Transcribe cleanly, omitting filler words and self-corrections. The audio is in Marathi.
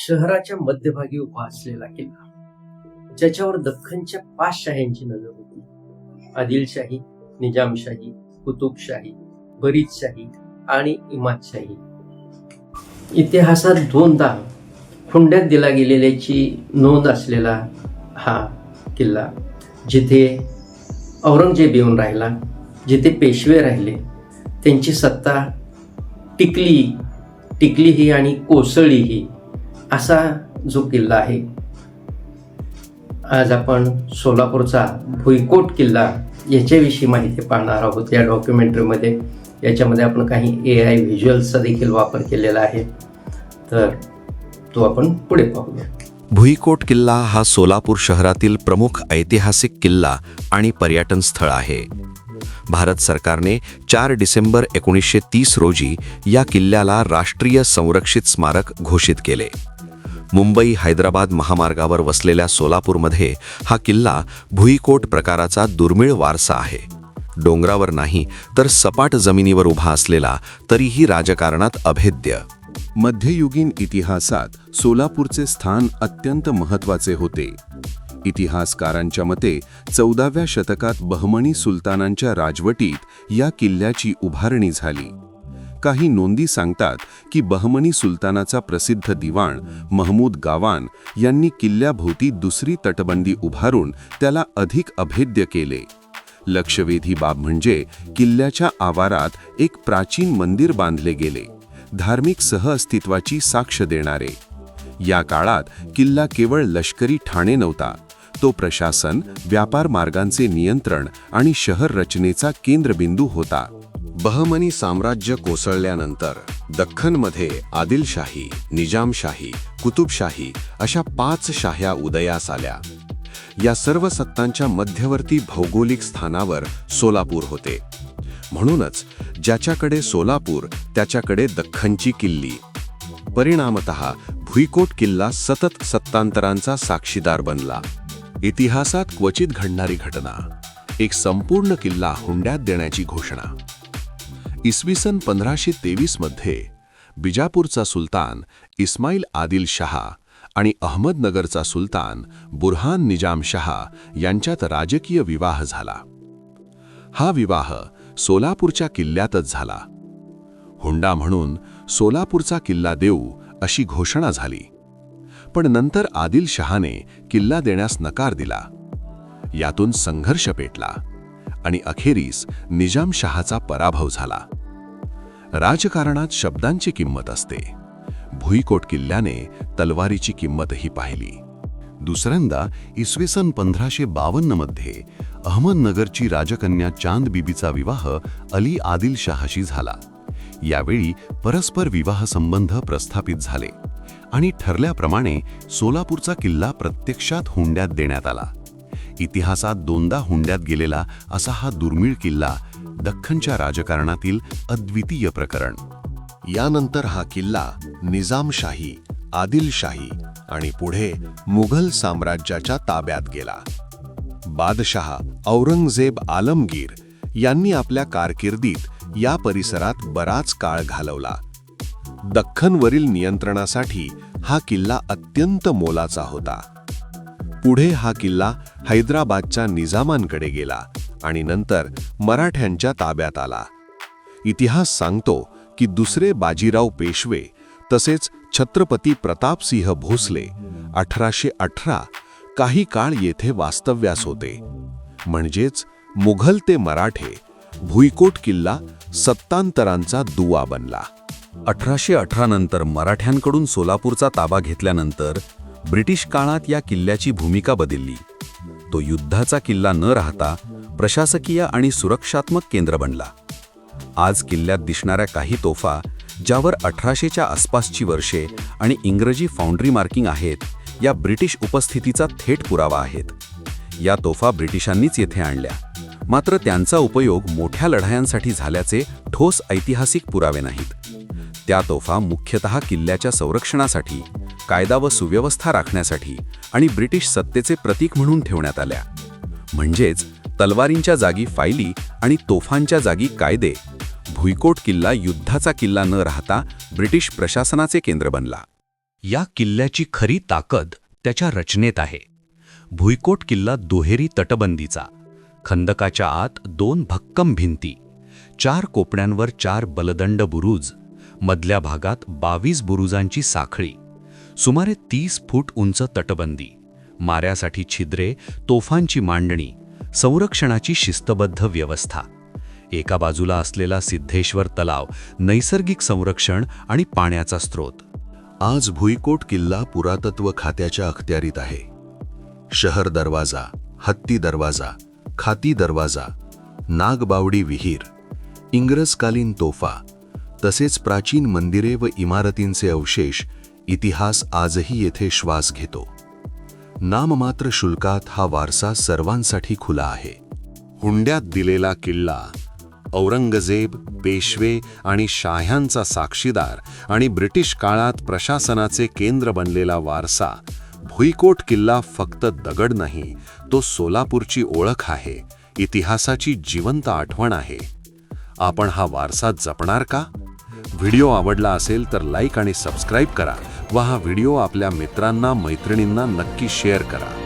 शहराच्या मध्यभागी उभा असलेला किल्ला, ज्याच्यावर दख्खनच्या 5 शाह्यांची नजर होती. आदिलशाही, निजामशाही, कुतुबशाही, बरीदशाही आणि इमादशाही. इतिहासात 2दा हुंड्यात दिला गेलेल्याची नोंद असलेला हा किल्ला, जिथे औरंगजेब येऊन राहिला, जिथे पेशवे राहिले, त्यांची सत्ता टिकली ही आणि कोसळली ही, असा जो किल्ला आहे. आज आपण सोलापूरचा भुईकोट किल्ला याच्याविषयी माहिती पाहणार आहोत या डॉक्युमेंटरीमध्ये. याच्यामध्ये आपण काही AI व्हिज्युअल्सचा देखील वापर केलेला आहे, तर तो आपण पुढे पाहूया. भुईकोट किल्ला हा सोलापूर शहरातील प्रमुख ऐतिहासिक किल्ला आणि पर्यटन स्थळ आहे. भारत सरकारने 4 डिसेंबर 1930 रोजी या किल्ल्याला राष्ट्रीय संरक्षित स्मारक घोषित केले. मुंबई हैदराबाद महामार्गावर वसलेल्या सोलापूरमध्ये हा किल्ला भुईकोट प्रकाराचा दुर्मिळ वारसा आहे. डोंगरावर नाही तर सपाट जमिनीवर उभा असलेला, तरीही राजकारणात अभेद्य. मध्ययुगीन इतिहासात सोलापूरचे स्थान अत्यंत महत्त्वाचे होते. इतिहासकारांच्या मते 14व्या शतकात बहमनी सुलतानांच्या राजवटीत या किल्ल्याची उभारणी झाली. काही नोंदी सांगतात की बहमनी सुलतानाचा प्रसिद्ध दिवाण महमूद गावान यांनी किल्ल्याभोवती दुसरी तटबंदी उभारून त्याला अधिक अभेद्य केले. लक्षवेधी बाब म्हणजे किल्ल्याच्या आवारात एक प्राचीन मंदिर बांधले गेले, धार्मिक सहअस्तित्वाची साक्ष देणारे. या काळात किल्ला केवळ लष्करी ठाणे नव्हता, तो प्रशासन, व्यापार मार्गांचे नियंत्रण आणि शहर रचनेचा केंद्रबिंदू होता. बहमनी साम्राज्य कोसळल्यानंतर दख्खनमध्ये आदिलशाही, निजामशाही, कुतुबशाही अशा 5 शाह्या उदयास आल्या. या सर्व सत्तांच्या मध्यवर्ती भौगोलिक स्थानावर सोलापूर होते. म्हणूनच ज्याच्याकडे सोलापूर त्याच्याकडे दख्खनची किल्ली. परिणामतः भुईकोट किल्ला सतत सत्तांतरांचा साक्षीदार बनला. इतिहासात क्वचित घडणारी घटना, एक संपूर्ण किल्ला हुंड्यात देण्याची घोषणा. इसवी सन 1523 मध्ये बिजापूरचा सुलतान इस्माईल आदिल शहा आणि अहमदनगरचा सुलतान बुरहान निजाम शहा यांच्यात राजकीय विवाह झाला. हा विवाह सोलापूरच्या किल्ल्यातच झाला. हुंडा म्हणून सोलापूरचा किल्ला देऊ अशी घोषणा झाली. पण नंतर आदिल शहाने किल्ला देण्यास नकार दिला. यातून संघर्ष पेटला आणि अखेरीस निजाम शहाचा पराभव झाला. राजकारणात शब्दांची किंमत असते. भुईकोट किल्ल्याने तलवारीची किंमतही पाहिली. दुसऱ्यांदा इसवी सन 1552 मध्ये अहमदनगरची राजकन्या चांद बीबीचा विवाह अली आदिल शहाशी झाला. यावेळी परस्पर विवाह संबंध प्रस्थापित झाले आणि ठरल्याप्रमाणे सोलापूरचा किल्ला प्रत्यक्षात हुंड्यात देण्यात आला. इतिहासात 2दा हुंड्यात गेलेला असा हा दुर्मिळ किल्ला दख्खनच्या राजकारणातील अद्वितीय प्रकरण. यानंतर हा किल्ला निजामशाही, आदिलशाही आणि पुढे मुघल साम्राज्याच्या ताब्यात गेला. बादशहा औरंगजेब आलमगीर यांनी आपल्या कारकिर्दीत या परिसरात बराच काळ घालवला. दख्खनवरील नियंत्रणासाठी हा किल्ला अत्यंत मोलाचा होता. पुढे हा किल्ला हैदराबादच्या निजामांकडे गेला आणि नंतर मराठ्यांच्या ताब्यात आला. इतिहास सांगतो की दुसरे बाजीराव पेशवे तसेच छत्रपती प्रतापसिंह भोसले 1818 काही काळ येथे वास्तव्यास होते. म्हणजेच मुघल ते मराठे भुईकोट किल्ला सत्तांतरांचा दुवा बनला. 1818 नंतर मराठ्यांकडून सोलापूरचा ताबा घेतल्यानंतर ब्रिटिश काळात या किल्ल्याची भूमिका बदलली. तो युद्धाचा किल्ला न राहता प्रशासकीय आणि सुरक्षात्मक केंद्र बनला. आज किल्ल्यात दिसणाऱ्या काही तोफा, ज्यावर 1800च्या आसपासची वर्षे आणि इंग्रजी फाउंड्री मार्किंग आहेत, या ब्रिटिश उपस्थितीचा थेट पुरावा आहेत. या तोफा ब्रिटिशांनीच येथे आणल्या, मात्र त्यांचा उपयोग मोठ्या लढायांसाठी झाल्याचे ठोस ऐतिहासिक पुरावे नाहीत. त्या तोफा मुख्यतः किल्ल्याच्या संरक्षणासाठी, कायदा व सुव्यवस्था राखण्यासाठी आणि ब्रिटिश सत्तेचे प्रतीक म्हणून ठेवण्यात आल्या. म्हणजेच तलवारींच्या जागी फायली आणि तोफांच्या जागी कायदे. भुईकोट किल्ला युद्धाचा किल्ला न राहता ब्रिटिश प्रशासनाचे केंद्र बनला. या किल्ल्याची खरी ताकद त्याच्या रचनेत आहे. भुईकोट किल्ला दुहेरी तटबंदीचा, खंदकाच्या आत 2 भक्कम भिंती, 4 कोपऱ्यांवर 4 बलदंड बुरुज, मधल्या भागात 22 बुरुजांची साखळी, सुमारे 30 फूट उंच तटबंदी, माऱ्यासाठी छिद्रे, तोफांची मांडणी, संरक्षणाची शिस्तबद्ध व्यवस्था. एका बाजूला असलेला सिद्धेश्वर तलाव, नैसर्गिक संरक्षण आणि पाण्याचा स्रोत. आज भुईकोट किल्ला पुरातत्व खात्याच्या अखत्यारीत आहे. शहर दरवाजा, हत्ती दरवाजा, खाती दरवाजा, नागबावडी विहीर, इंग्रजकालीन तोफा, तसेच प्राचीन मंदिरे व इमारतींचे अवशेष, इतिहास आजही येथे श्वास घेतो. नाममात्र शुल्कात हा वारसा सर्वांसाठी खुला आहे. हुंड्यात दिलेला किल्ला, औरंगजेब, पेशवे आणि शाह्यांचा साक्षीदार आणि ब्रिटिश काळात प्रशासनाचे केंद्र बनलेला वारसा. भुईकोट किल्ला फक्त दगड नाही, तो सोलापूरची ओळख आहे, इतिहासाची जिवंत आठवण आहे. आपण हा वारसा जपणार का? व्हिडिओ आवडला असेल तर लाईक आणि सबस्क्राईब करा व हा व्हिडिओ आपल्या मित्रांना, मैत्रिणींना नक्की शेअर करा.